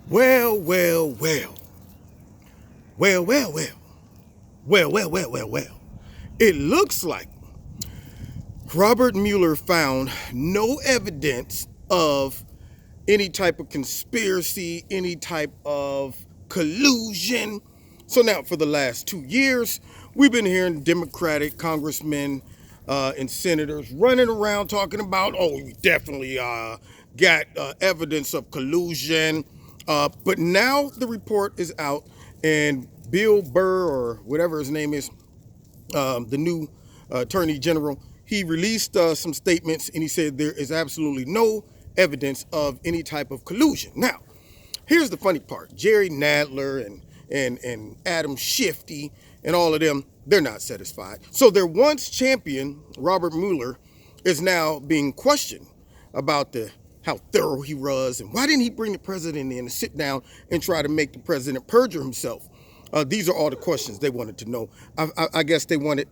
Well, well, well. Well, well, well. Well, well, well, well, well. It looks like Robert Mueller found no evidence of any type of conspiracy, any type of collusion. So now, for the last 2 years, we've been hearing Democratic congressmen and senators running around talking about, oh, we definitely got evidence of collusion. But now the report is out, and Bill Burr, or whatever his name is, the new Attorney General, he released some statements, and he said there is absolutely no evidence of any type of collusion. Now, here's the funny part. Jerry Nadler and Adam Shifty and all of them, they're not satisfied. So their once champion, Robert Mueller, is now being questioned about how thorough he was, and why didn't he bring the president in and sit down and try to make the president perjure himself. These are all the questions they wanted to know. I guess they wanted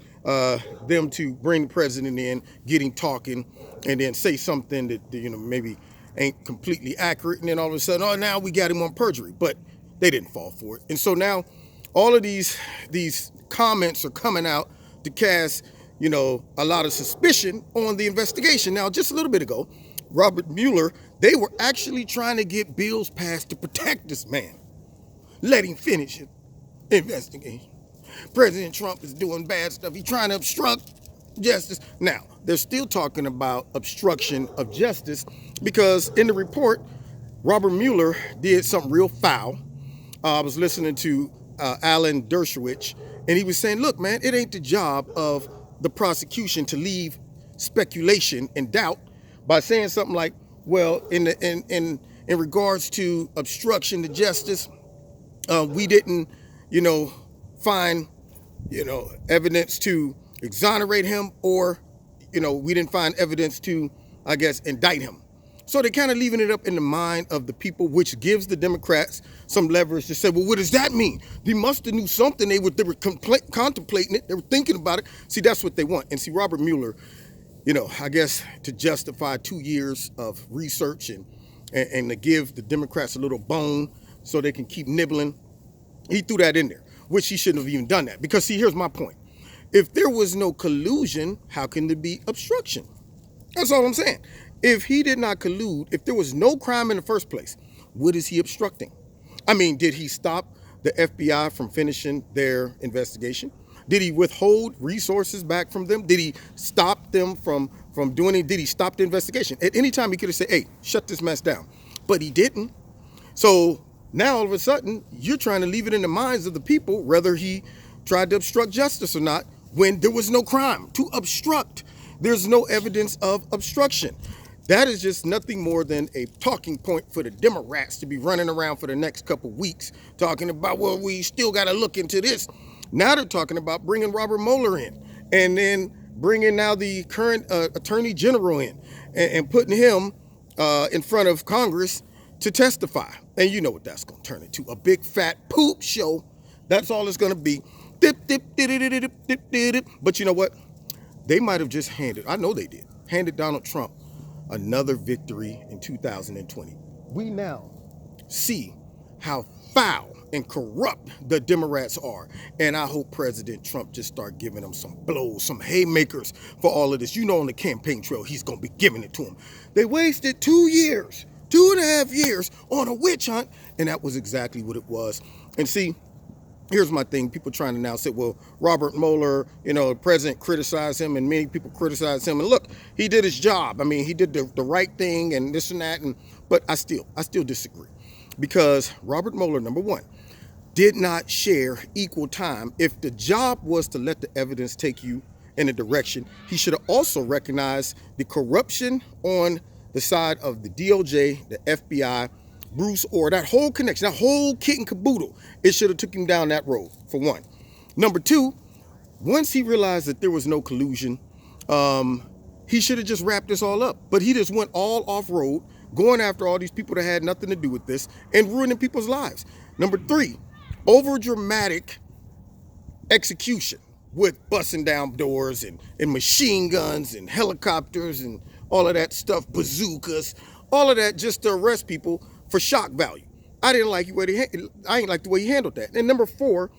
them to bring the president in, get him talking, and then say something that maybe ain't completely accurate, and then all of a sudden, oh, now we got him on perjury. But they didn't fall for it, and so now all of these comments are coming out to cast a lot of suspicion on the investigation. Now, just a little bit ago, Robert Mueller, they were actually trying to get bills passed to protect this man. Let him finish it. Investigation. President Trump is doing bad stuff. He's trying to obstruct justice. Now, they're still talking about obstruction of justice because in the report, Robert Mueller did something real foul. I was listening to Alan Dershowitz, and he was saying, look, man, it ain't the job of the prosecution to leave speculation and doubt by saying something like, well, in regards to obstruction to justice, we didn't find, evidence to exonerate him, or, we didn't find evidence to, I guess, indict him. So they're kind of leaving it up in the mind of the people, which gives the Democrats some leverage to say, well, what does that mean? They must have knew something. They were contemplating it. They were thinking about it. See, that's what they want. And see, Robert Mueller, I guess to justify 2 years of research and to give the Democrats a little bone so they can keep nibbling, he threw that in there, which he shouldn't have even done that. Because, see, here's my point. If there was no collusion, how can there be obstruction? That's all I'm saying. If he did not collude, if there was no crime in the first place, what is he obstructing? I mean, did he stop the FBI from finishing their investigation? Did he withhold resources back from them? Did he stop them from doing it? Did he stop the investigation? At any time, he could have said, hey, shut this mess down. But he didn't. So now, all of a sudden, you're trying to leave it in the minds of the people whether he tried to obstruct justice or not, when there was no crime to obstruct. There's no evidence of obstruction. That is just nothing more than a talking point for the Democrats to be running around for the next couple weeks talking about, well, we still got to look into this. Now they're talking about bringing Robert Mueller in, and then bringing now the current Attorney General in, and putting him in front of Congress to testify. And you know what that's going to turn into, a big fat poop show. That's all it's going to be. But you know what? They might have just handed Donald Trump another victory in 2020. We now see how foul and corrupt the Democrats are. And I hope President Trump just start giving them some blows, some haymakers for all of this. On the campaign trail, he's going to be giving it to them. They wasted 2 years, 2.5 years on a witch hunt. And that was exactly what it was. And see, here's my thing. People trying to now say, well, Robert Mueller, the president criticized him, and many people criticize him. And look, he did his job. I mean, he did the right thing and this and that. But I still disagree. Because Robert Mueller, number one, did not share equal time. If the job was to let the evidence take you in a direction, he should have also recognized the corruption on the side of the DOJ, the FBI, Bruce Orr, that whole connection, that whole kit and caboodle. It should have took him down that road, for one. Number two, once he realized that there was no collusion, he should have just wrapped this all up. But he just went all off-road, going after all these people that had nothing to do with this and ruining people's lives. Number three, over-dramatic execution with busting down doors and machine guns and helicopters and all of that stuff, bazookas, all of that just to arrest people for shock value. I didn't like the way I ain't like the way he handled that. And number four,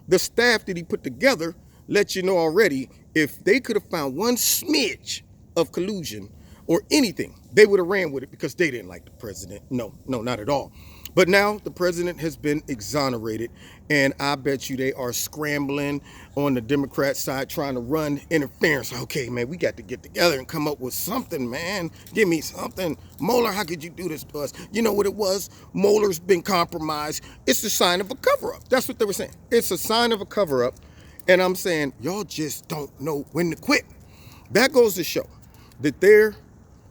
the staff that he put together let you know already, if they could have found one smidge of collusion or anything, they would have ran with it because they didn't like the president. No, not at all. But now the president has been exonerated, and I bet you they are scrambling on the Democrat side trying to run interference. Okay, man, we got to get together and come up with something, man. Give me something. Mueller, how could you do this to us? You know what it was? Mueller's been compromised. It's a sign of a cover-up. That's what they were saying. It's a sign of a cover-up, and I'm saying, y'all just don't know when to quit. That goes to show that they're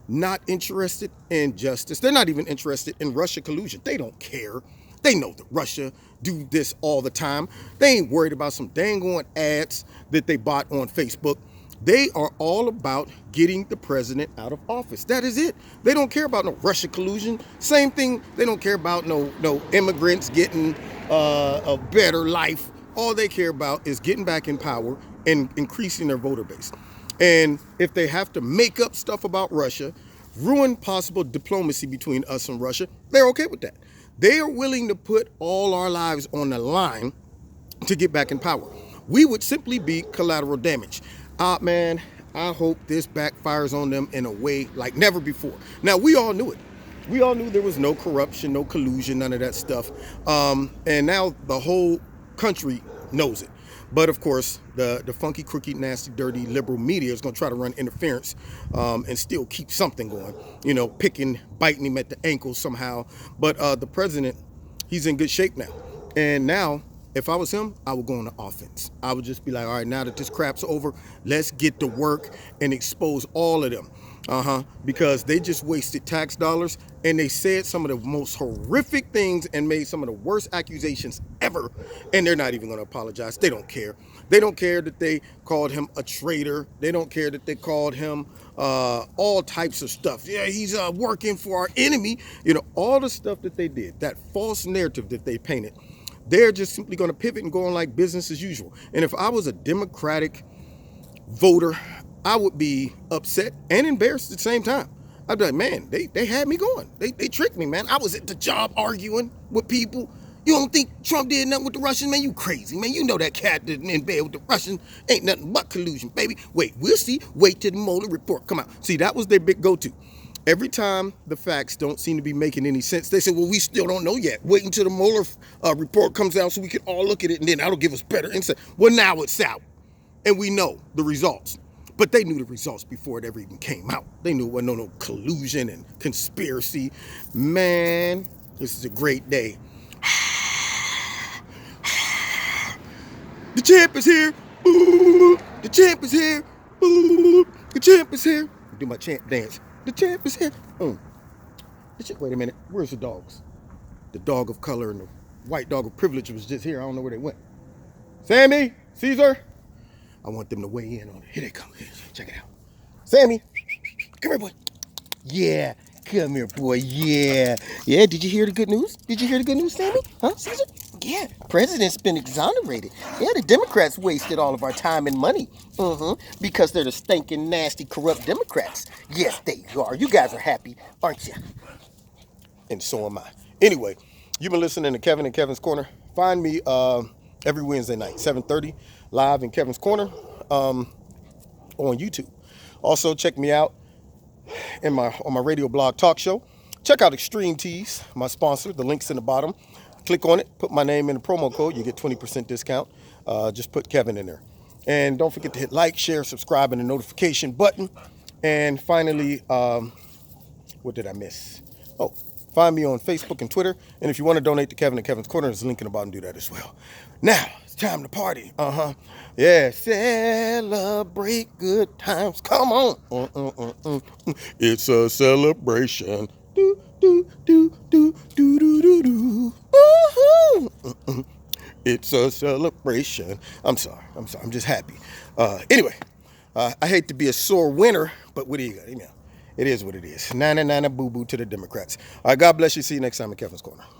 not interested in justice. They're not even interested in Russia collusion. They don't care. They know that Russia do this all the time. They ain't worried about some dang on ads that they bought on Facebook. They are all about getting the president out of office. That is it. They don't care about no Russia collusion. Same thing. They don't care about no immigrants getting a better life. All they care about is getting back in power and increasing their voter base. And if they have to make up stuff about Russia, ruin possible diplomacy between us and Russia, they're okay with that. They are willing to put all our lives on the line to get back in power. We would simply be collateral damage. Man, I hope this backfires on them in a way like never before. Now, we all knew it. We all knew there was no corruption, no collusion, none of that stuff. And now the whole country knows it. But of course, the funky, crooked, nasty, dirty liberal media is going to try to run interference and still keep something going, biting him at the ankles somehow. But the president, he's in good shape now. And now, if I was him, I would go on the offense. I would just be like, all right, now that this crap's over, let's get to work and expose all of them. Because they just wasted tax dollars and they said some of the most horrific things and made some of the worst accusations ever. And they're not even going to apologize. They don't care. They don't care that they called him a traitor. They don't care that they called him all types of stuff. Yeah, he's working for our enemy. All the stuff that they did, that false narrative that they painted, they're just simply going to pivot and go on like business as usual. And if I was a Democratic voter, I would be upset and embarrassed at the same time. I'd be like, man, they had me going. They tricked me, man. I was at the job arguing with people. You don't think Trump did nothing with the Russians? Man, you crazy, man. You know that cat didn't in bed with the Russians. Ain't nothing but collusion, baby. Wait, we'll see. Wait till the Mueller report come out. See, that was their big go-to. Every time the facts don't seem to be making any sense, they say, well, we still don't know yet. Wait until the Mueller report comes out so we can all look at it, and then that'll give us better insight. Well, now it's out, and we know the results. But they knew the results before it ever even came out. They knew it wasn't no collusion and conspiracy. Man, this is a great day. The champ is here. The champ is here. The champ is here. Do my champ dance. The champ is here. Wait a minute. Where's the dogs? The dog of color and the white dog of privilege was just here. I don't know where they went. Sammy, Caesar. I want them to weigh in on it. Here they come. Here, check it out. Sammy, come here, boy. Yeah, come here, boy. Yeah. Did you hear the good news? Did you hear the good news, Sammy? Huh, Caesar? Yeah, president's been exonerated. Yeah, the Democrats wasted all of our time and money. Because they're the stinking, nasty, corrupt Democrats. Yes, they are. You guys are happy, aren't you? And so am I. Anyway, you've been listening to Kevin and Kevin's Corner. Find me every Wednesday night, 7:30, live in Kevin's Corner on YouTube. Also, check me out on my radio blog talk show. Check out Extreme Tees, my sponsor. The link's in the bottom. Click on it, put my name in the promo code. You get 20% discount. Just put Kevin in there. And don't forget to hit like, share, subscribe, and the notification button. And finally, what did I miss? Oh, find me on Facebook and Twitter. And if you want to donate to Kevin and Kevin's Corner, there's a link in the bottom. Do that as well. Now, it's time to party. Yeah, celebrate good times. Come on. It's a celebration. Do, do, do, do, do, do, do, do. Woo-hoo. It's a celebration. I'm sorry. I'm just happy. Anyway, I hate to be a sore winner, but what do you got? It is what it is. 99 boo-boo to the Democrats. All right, God bless you. See you next time in Kevin's Corner.